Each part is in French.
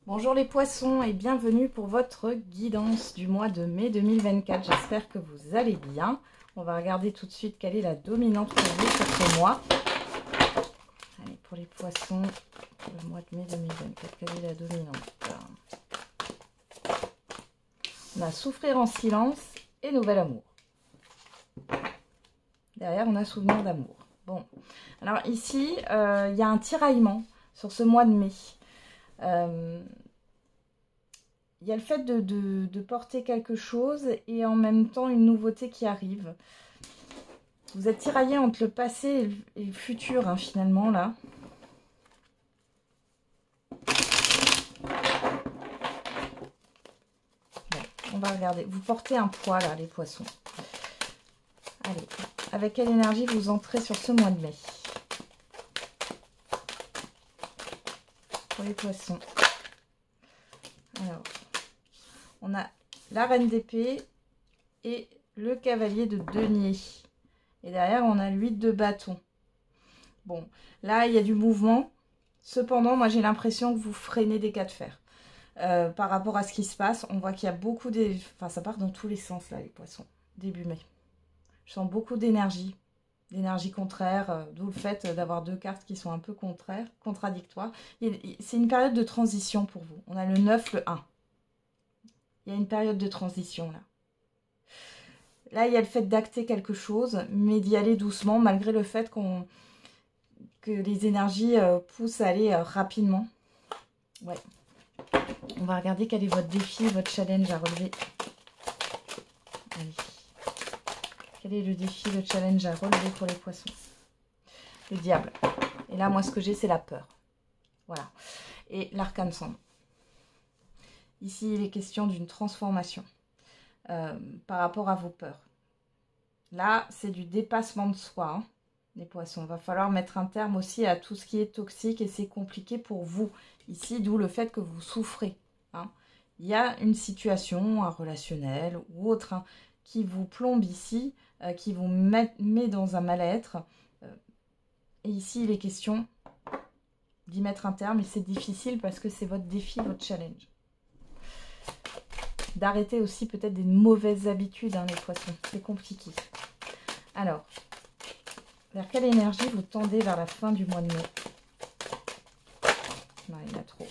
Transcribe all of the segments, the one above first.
Bonjour les poissons et bienvenue pour votre guidance du mois de mai 2024. J'espère que vous allez bien. On va regarder tout de suite quelle est la dominante pour vous sur ce mois. Allez, pour les poissons, pour le mois de mai 2024, quelle est la dominante? On a souffrir en silence et nouvel amour. Derrière, on a souvenir d'amour. Bon, alors ici, il y a un tiraillement sur ce mois de mai. Il y a le fait de porter quelque chose et en même temps une nouveauté qui arrive. Vous êtes tiraillé entre le passé et le futur, hein, finalement, là. Bon, on va regarder. Vous portez un poids, là, les poissons. Allez, avec quelle énergie vous entrez sur ce mois de mai? Pour les poissons. Alors, on a la reine d'épée et le cavalier de denier. Et derrière, on a l'8 de bâton. Bon, là, il y a du mouvement. Cependant, moi, j'ai l'impression que vous freinez des cas de fer. Par rapport à ce qui se passe, on voit qu'il y a beaucoup de... Enfin, ça part dans tous les sens, là, les poissons. Début mai. Je sens beaucoup d'énergie. D'énergie contraire, d'où le fait d'avoir deux cartes qui sont un peu contradictoires. C'est une période de transition pour vous. On a le 9, le 1. Il y a une période de transition, là. Là, il y a le fait d'acter quelque chose, mais d'y aller doucement, malgré le fait que les énergies poussent à aller rapidement. Ouais. On va regarder quel est votre défi, votre challenge à relever. Allez. Quel est le défi, le challenge à relever pour les poissons? Le diable. Et là, moi, ce que j'ai, c'est la peur. Voilà. Et l'arcane sombre. Ici, il est question d'une transformation par rapport à vos peurs. Là, c'est du dépassement de soi, hein, les poissons. Il va falloir mettre un terme aussi à tout ce qui est toxique et c'est compliqué pour vous. Ici, d'où le fait que vous souffrez. Hein. Il y a une situation, un relationnel ou autre, hein, qui vous plombe ici, qui vous met dans un mal-être. Et ici, il est question d'y mettre un terme et c'est difficile parce que c'est votre défi, votre challenge. D'arrêter aussi peut-être des mauvaises habitudes, hein, les poissons. C'est compliqué. Alors, vers quelle énergie vous tendez vers la fin du mois de mai? Non, il y en a trop.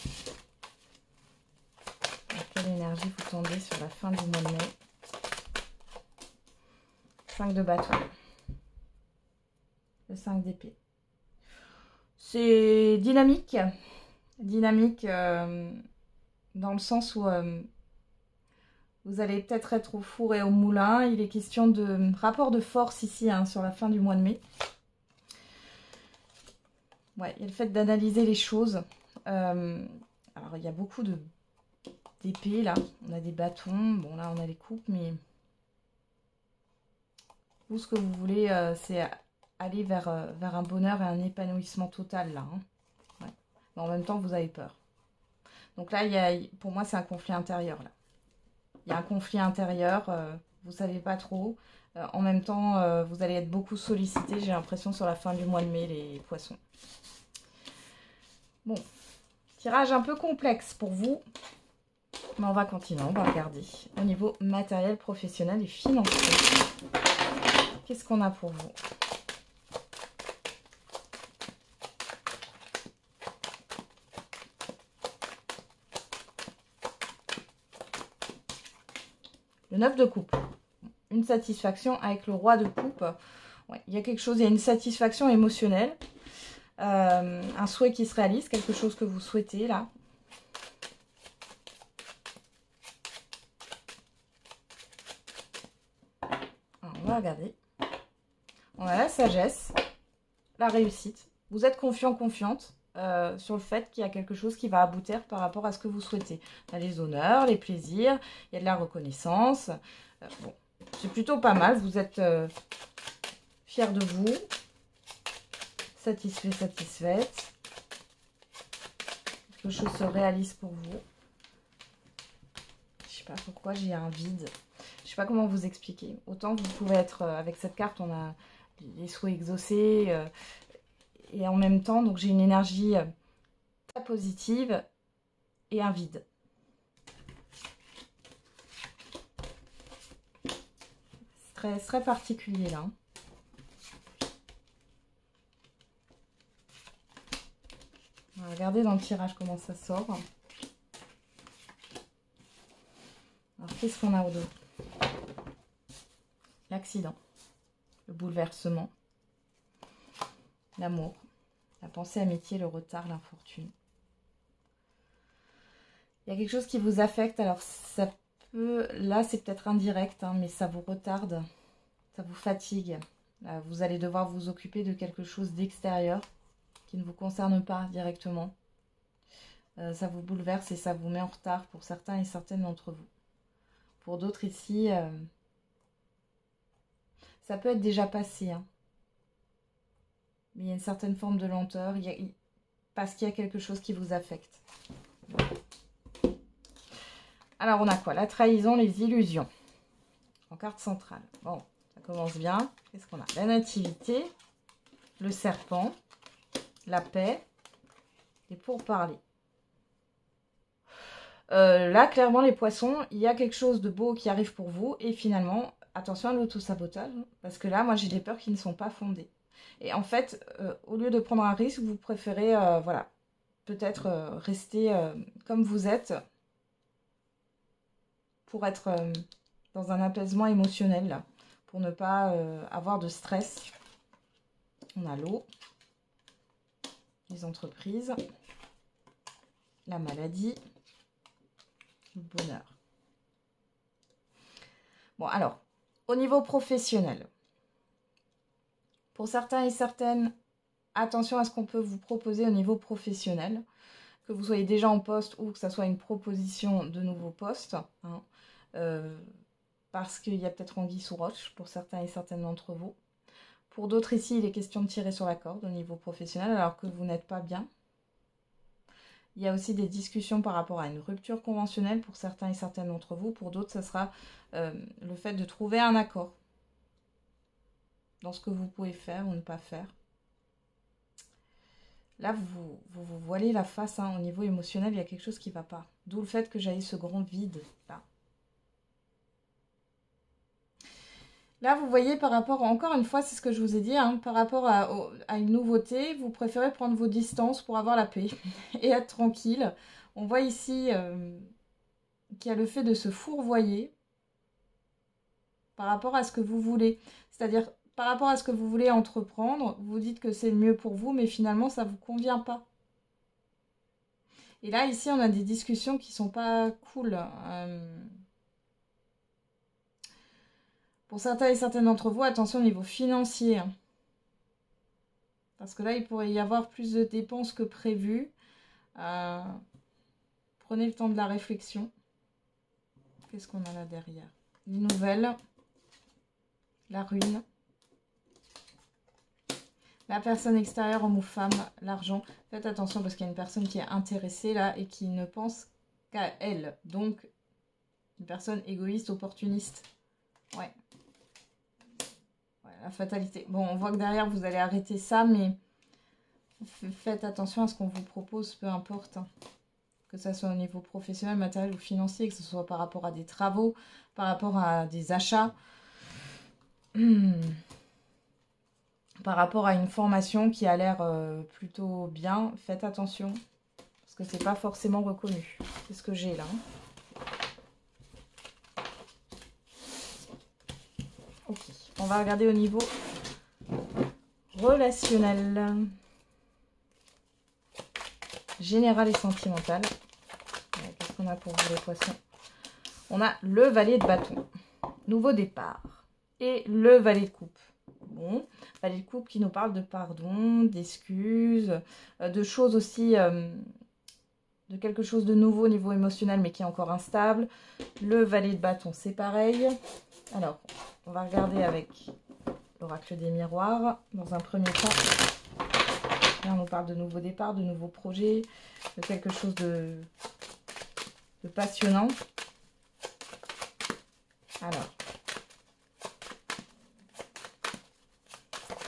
Vers quelle énergie vous tendez sur la fin du mois de mai? 5 de bâton. Le 5 d'épée. C'est dynamique. Dynamique dans le sens où... vous allez peut-être être au four et au moulin. Il est question de rapport de force ici, hein, sur la fin du mois de mai. Ouais, il y a le fait d'analyser les choses. Alors, il y a beaucoup d'épées, là. On a des bâtons. Bon, là, on a les coupes, mais... Vous, ce que vous voulez, c'est aller vers un bonheur et un épanouissement total, là. Hein. Ouais. Mais en même temps, vous avez peur. Donc là, pour moi, c'est un conflit intérieur, là. Il y a un conflit intérieur, vous ne savez pas trop. En même temps, vous allez être beaucoup sollicité, j'ai l'impression, sur la fin du mois de mai, les poissons. Bon, tirage un peu complexe pour vous. Mais on va continuer, on va regarder. Au niveau matériel, professionnel et financier. Qu'est-ce qu'on a pour vous? Le 9 de coupe. Une satisfaction avec le roi de coupe. Ouais, il y a quelque chose, il y a une satisfaction émotionnelle. Un souhait qui se réalise, quelque chose que vous souhaitez là. Alors, on va regarder. On a la sagesse, la réussite. Vous êtes confiant, confiante sur le fait qu'il y a quelque chose qui va aboutir par rapport à ce que vous souhaitez. Il y a les honneurs, les plaisirs, il y a de la reconnaissance. Bon, c'est plutôt pas mal. Vous êtes fiers de vous, satisfait, satisfaite. Quelque chose se réalise pour vous. Je sais pas pourquoi j'ai un vide. Je sais pas comment vous expliquer. Autant vous pouvez être avec cette carte, on a les souhaits exaucés et en même temps, donc j'ai une énergie très positive et un vide. C'est très particulier là. On va regarder dans le tirage comment ça sort. Alors, qu'est-ce qu'on a au dos? L'accident, le bouleversement, l'amour, la pensée amitié, le retard, l'infortune. Il y a quelque chose qui vous affecte. Alors, ça peut... Là, c'est peut-être indirect, hein, mais ça vous retarde, ça vous fatigue. Là, vous allez devoir vous occuper de quelque chose d'extérieur qui ne vous concerne pas directement. Ça vous bouleverse et ça vous met en retard pour certains et certaines d'entre vous. Pour d'autres ici, ça peut être déjà passé. Hein. Mais il y a une certaine forme de lenteur parce qu'il y a quelque chose qui vous affecte. Alors, on a quoi? La trahison, les illusions. En carte centrale. Bon, ça commence bien. Qu'est-ce qu'on a? La nativité, le serpent, la paix, et pourparlers. Là, clairement, les poissons, il y a quelque chose de beau qui arrive pour vous. Et finalement, attention à l'auto-sabotage. Parce que là, moi, j'ai des peurs qui ne sont pas fondées. Et en fait, au lieu de prendre un risque, vous préférez, voilà, peut-être rester comme vous êtes pour être dans un apaisement émotionnel, là, pour ne pas avoir de stress. On a l'eau, les entreprises, la maladie, le bonheur. Bon, alors, au niveau professionnel, pour certains et certaines, attention à ce qu'on peut vous proposer au niveau professionnel, que vous soyez déjà en poste ou que ça soit une proposition de nouveau poste, hein, parce qu'il y a peut-être anguille sous roche pour certains et certaines d'entre vous. Pour d'autres ici, il est question de tirer sur la corde au niveau professionnel alors que vous n'êtes pas bien. Il y a aussi des discussions par rapport à une rupture conventionnelle pour certains et certaines d'entre vous. Pour d'autres, ce sera le fait de trouver un accord dans ce que vous pouvez faire ou ne pas faire. Là, vous voilez la face, hein, au niveau émotionnel, il y a quelque chose qui ne va pas. D'où le fait que j'aille ce grand vide là. Là, vous voyez par rapport, encore une fois, c'est ce que je vous ai dit, hein, par rapport à une nouveauté, vous préférez prendre vos distances pour avoir la paix et être tranquille. On voit ici qu'il y a le fait de se fourvoyer par rapport à ce que vous voulez. C'est-à-dire, par rapport à ce que vous voulez entreprendre, vous dites que c'est le mieux pour vous, mais finalement, ça ne vous convient pas. Et là, ici, on a des discussions qui ne sont pas cool. Pour certains et certaines d'entre vous, attention au niveau financier. Parce que là, il pourrait y avoir plus de dépenses que prévu. Prenez le temps de la réflexion. Qu'est-ce qu'on a là derrière? Les nouvelles. La ruine. La personne extérieure, homme ou femme. L'argent. Faites attention parce qu'il y a une personne qui est intéressée là et qui ne pense qu'à elle. Donc, une personne égoïste, opportuniste. Ouais. La fatalité. Bon, on voit que derrière, vous allez arrêter ça, mais faites attention à ce qu'on vous propose, peu importe. Hein. Que ça soit au niveau professionnel, matériel ou financier, que ce soit par rapport à des travaux, par rapport à des achats, par rapport à une formation qui a l'air plutôt bien. Faites attention, parce que c'est pas forcément reconnu. C'est ce que j'ai là. Hein. Ok. On va regarder au niveau relationnel, général et sentimental. Qu'est-ce qu'on a pour vous les poissons? On a le valet de bâton, nouveau départ, et le valet de coupe. Bon, valet de coupe qui nous parle de pardon, d'excuses, de choses aussi, de quelque chose de nouveau au niveau émotionnel mais qui est encore instable. Le valet de bâton, c'est pareil. Alors, on va regarder avec l'oracle des miroirs. Dans un premier temps, là on nous parle de nouveaux départs, de nouveaux projets, de quelque chose de passionnant. Alors,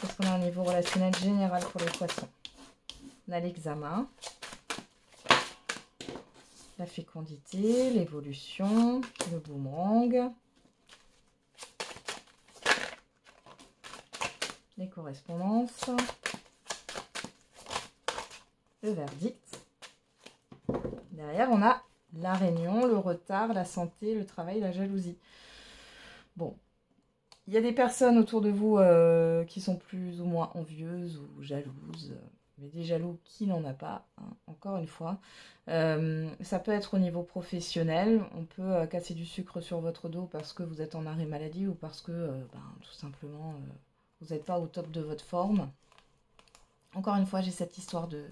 qu'est-ce qu'on a au niveau relationnel général pour les poissons? On a l'examen, La fécondité, l'évolution, le boomerang, les correspondances, le verdict. Derrière, on a la réunion, le retard, la santé, le travail, la jalousie. Bon, il y a des personnes autour de vous qui sont plus ou moins envieuses ou jalouses, mais des jaloux qui n'en a pas, hein, encore une fois. Ça peut être au niveau professionnel, on peut casser du sucre sur votre dos parce que vous êtes en arrêt maladie ou parce que tout simplement vous n'êtes pas au top de votre forme. Encore une fois, j'ai cette histoire de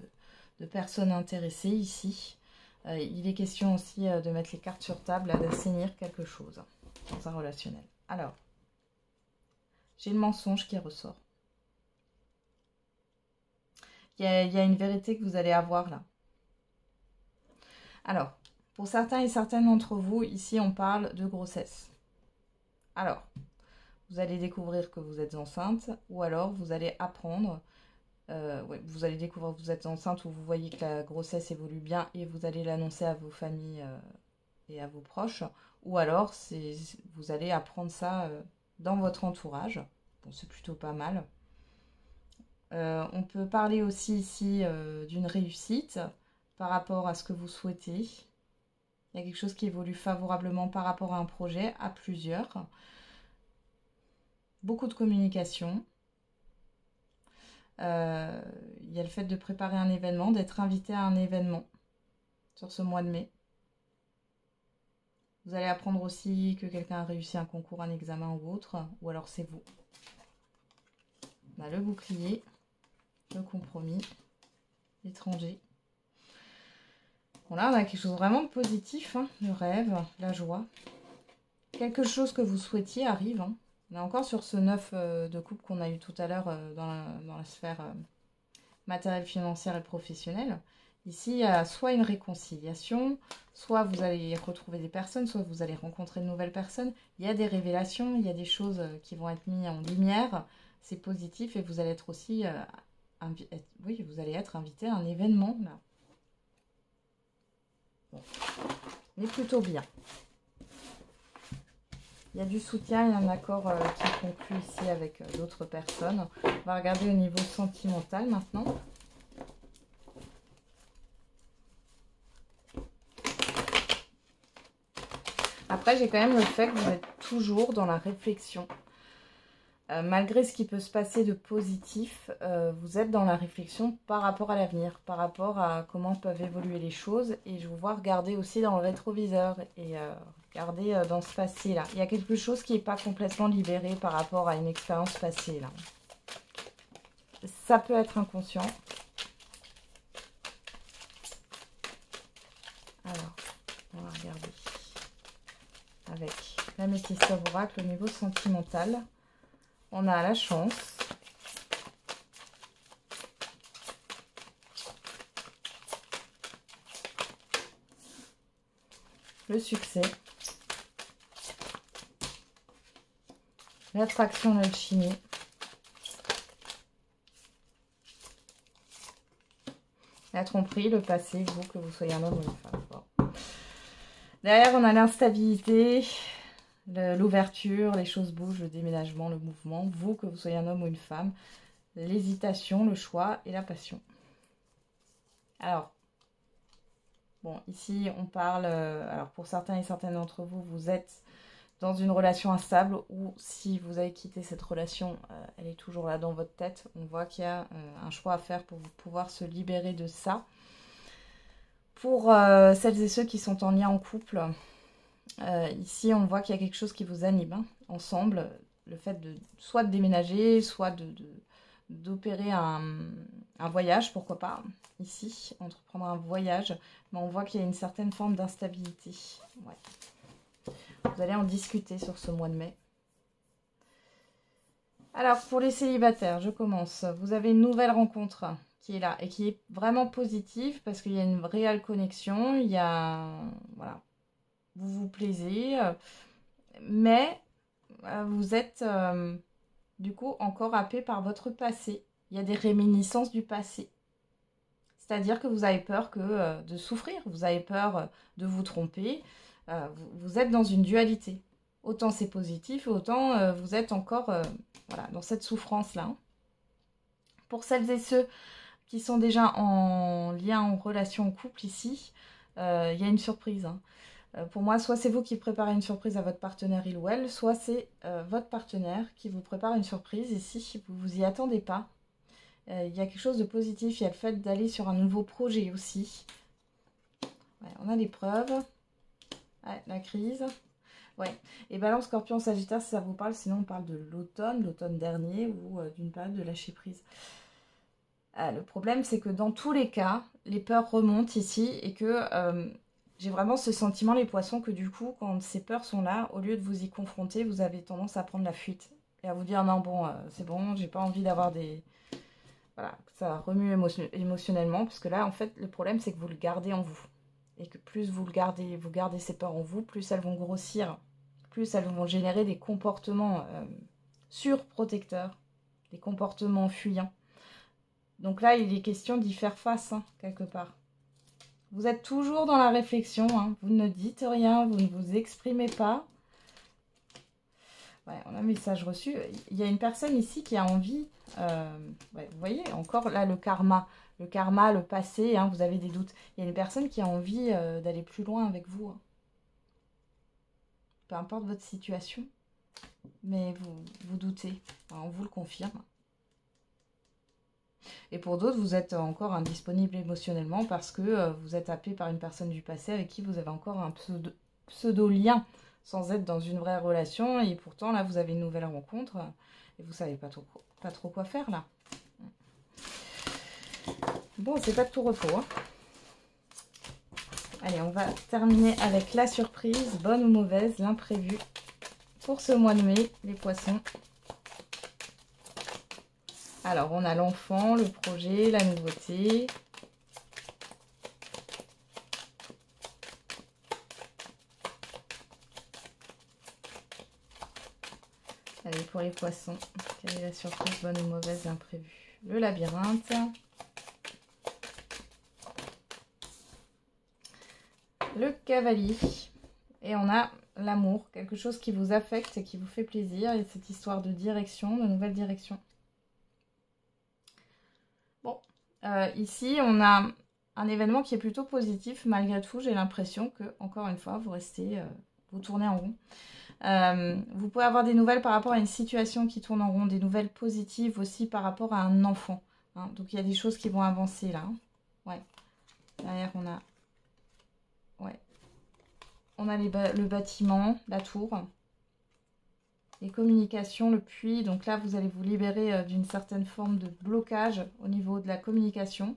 personnes intéressées ici. Il est question aussi de mettre les cartes sur table, d'assainir quelque chose dans un relationnel. Alors, j'ai le mensonge qui ressort. Il y a une vérité que vous allez avoir là. Alors, pour certains et certaines d'entre vous, ici on parle de grossesse. Alors, vous allez découvrir que vous êtes enceinte ou alors vous allez apprendre, vous allez découvrir que vous êtes enceinte ou vous voyez que la grossesse évolue bien et vous allez l'annoncer à vos familles et à vos proches. Ou alors, vous allez apprendre ça dans votre entourage. Bon, c'est plutôt pas mal. On peut parler aussi ici d'une réussite par rapport à ce que vous souhaitez. Il y a quelque chose qui évolue favorablement par rapport à un projet, à plusieurs. Beaucoup de communication. Il y a le fait de préparer un événement, d'être invité à un événement sur ce mois de mai. Vous allez apprendre aussi que quelqu'un a réussi un concours, un examen ou autre, ou alors c'est vous. On a le bouclier, le compromis, l'étranger. Bon là, on a quelque chose vraiment de positif, hein, le rêve, la joie. Quelque chose que vous souhaitiez arrive. Hein. On est encore sur ce 9 de coupe qu'on a eu tout à l'heure dans la sphère matérielle, financière et professionnelle. Ici, il y a soit une réconciliation, soit vous allez retrouver des personnes, soit vous allez rencontrer de nouvelles personnes. Il y a des révélations, il y a des choses qui vont être mises en lumière. C'est positif et vous allez être aussi vous allez être invité à un événement là. Bon. Mais plutôt bien. Il y a du soutien, il y a un accord qui est conclu ici avec d'autres personnes. On va regarder au niveau sentimental maintenant. Après, j'ai quand même le fait que vous êtes toujours dans la réflexion. Malgré ce qui peut se passer de positif, vous êtes dans la réflexion par rapport à l'avenir, par rapport à comment peuvent évoluer les choses. Et je vous vois regarder aussi dans le rétroviseur et regarder dans ce passé-là. Il y a quelque chose qui n'est pas complètement libéré par rapport à une expérience passée, là. Ça peut être inconscient. Alors, on va regarder avec la métisse oracle au niveau sentimental. On a la chance. Le succès. L'attraction, l'alchimie. La tromperie, le passé, vous, que vous soyez un homme ou une femme. Bon. Derrière, on a l'instabilité. L'ouverture, les choses bougent, le déménagement, le mouvement, vous, que vous soyez un homme ou une femme, l'hésitation, le choix et la passion. Alors, bon, ici, on parle, alors pour certains et certaines d'entre vous, vous êtes dans une relation instable ou si vous avez quitté cette relation, elle est toujours là dans votre tête. On voit qu'il y a un choix à faire pour pouvoir se libérer de ça. Pour celles et ceux qui sont en lien en couple, ici, on voit qu'il y a quelque chose qui vous anime hein, ensemble. Le fait de soit de déménager, soit d'opérer un voyage, pourquoi pas. Ici, entreprendre un voyage. Mais on voit qu'il y a une certaine forme d'instabilité. Ouais. Vous allez en discuter sur ce mois de mai. Alors, pour les célibataires, je commence. Vous avez une nouvelle rencontre qui est là et qui est vraiment positive parce qu'il y a une réelle connexion. Il y a... Voilà. Vous vous plaisez, mais vous êtes du coup encore happé par votre passé. Il y a des réminiscences du passé. C'est-à-dire que vous avez peur de souffrir, vous avez peur de vous tromper. Vous êtes dans une dualité. Autant c'est positif, autant vous êtes encore voilà, dans cette souffrance-là. Hein. Pour celles et ceux qui sont déjà en lien, en relation, en couple ici, il y a une surprise. Hein. Pour moi, soit c'est vous qui préparez une surprise à votre partenaire, il ou elle, soit c'est votre partenaire qui vous prépare une surprise ici, vous vous y attendez pas. Il y a quelque chose de positif, il y a le fait d'aller sur un nouveau projet aussi. Ouais, on a des preuves. Ouais, la crise. Ouais. Et Balance, Scorpion, Sagittaire, si ça vous parle, sinon on parle de l'automne dernier ou d'une période de lâcher prise. Le problème, c'est que dans tous les cas, les peurs remontent ici et que j'ai vraiment ce sentiment, les poissons, que du coup, quand ces peurs sont là, au lieu de vous y confronter, vous avez tendance à prendre la fuite et à vous dire non, bon, c'est bon, j'ai pas envie d'avoir des... Voilà, que ça remue émotionnellement, parce que là, en fait, le problème, c'est que vous le gardez en vous. Et que plus vous gardez ces peurs en vous, plus elles vont grossir, plus elles vont générer des comportements surprotecteurs, des comportements fuyants. Donc là, il est question d'y faire face, hein, quelque part. Vous êtes toujours dans la réflexion, hein. Vous ne dites rien, vous ne vous exprimez pas. Ouais, on a un message reçu. Il y a une personne ici qui a envie, ouais, vous voyez, encore là, le karma, le passé, hein, vous avez des doutes. Il y a une personne qui a envie d'aller plus loin avec vous. Hein. Peu importe votre situation, mais vous doutez, enfin, on vous le confirme. Et pour d'autres, vous êtes encore indisponible émotionnellement parce que vous êtes happé par une personne du passé avec qui vous avez encore un pseudo-lien sans être dans une vraie relation. Et pourtant, là, vous avez une nouvelle rencontre et vous ne savez pas trop quoi faire, là. Bon, c'est pas de tout repos. Hein. Allez, on va terminer avec la surprise, bonne ou mauvaise, l'imprévu. Pour ce mois de mai, les poissons. Alors, on a l'enfant, le projet, la nouveauté. Allez, pour les poissons, quelle est la surprise, bonne ou mauvaise, l'imprévu? Le labyrinthe. Le cavalier. Et on a l'amour, quelque chose qui vous affecte et qui vous fait plaisir. Et cette histoire de direction, de nouvelle direction. Bon, ici, on a un événement qui est plutôt positif. Malgré tout, j'ai l'impression que, encore une fois, vous tournez en rond. Vous pouvez avoir des nouvelles par rapport à une situation qui tourne en rond, des nouvelles positives aussi par rapport à un enfant. Hein. Donc, il y a des choses qui vont avancer là. Hein. Ouais. Derrière, on a... Ouais. On a le bâtiment, la tour. Les communications, le puits. Donc là, vous allez vous libérer d'une certaine forme de blocage au niveau de la communication.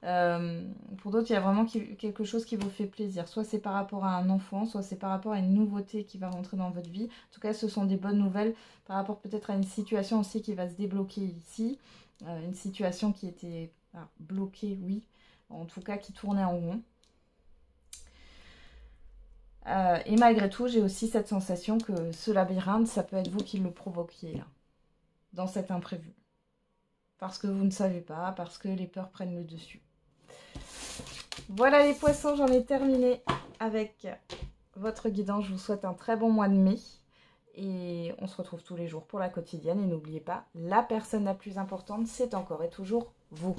Pour d'autres, il y a vraiment quelque chose qui vous fait plaisir. Soit c'est par rapport à un enfant, soit c'est par rapport à une nouveauté qui va rentrer dans votre vie. En tout cas, ce sont des bonnes nouvelles par rapport peut-être à une situation aussi qui va se débloquer ici. Une situation qui était bloquée, oui. En tout cas, qui tournait en rond. Et malgré tout, j'ai aussi cette sensation que ce labyrinthe, ça peut être vous qui le provoquiez là, dans cet imprévu. Parce que vous ne savez pas, parce que les peurs prennent le dessus. Voilà les poissons, j'en ai terminé avec votre guidance. Je vous souhaite un très bon mois de mai. Et on se retrouve tous les jours pour la quotidienne. Et n'oubliez pas, la personne la plus importante, c'est encore et toujours vous.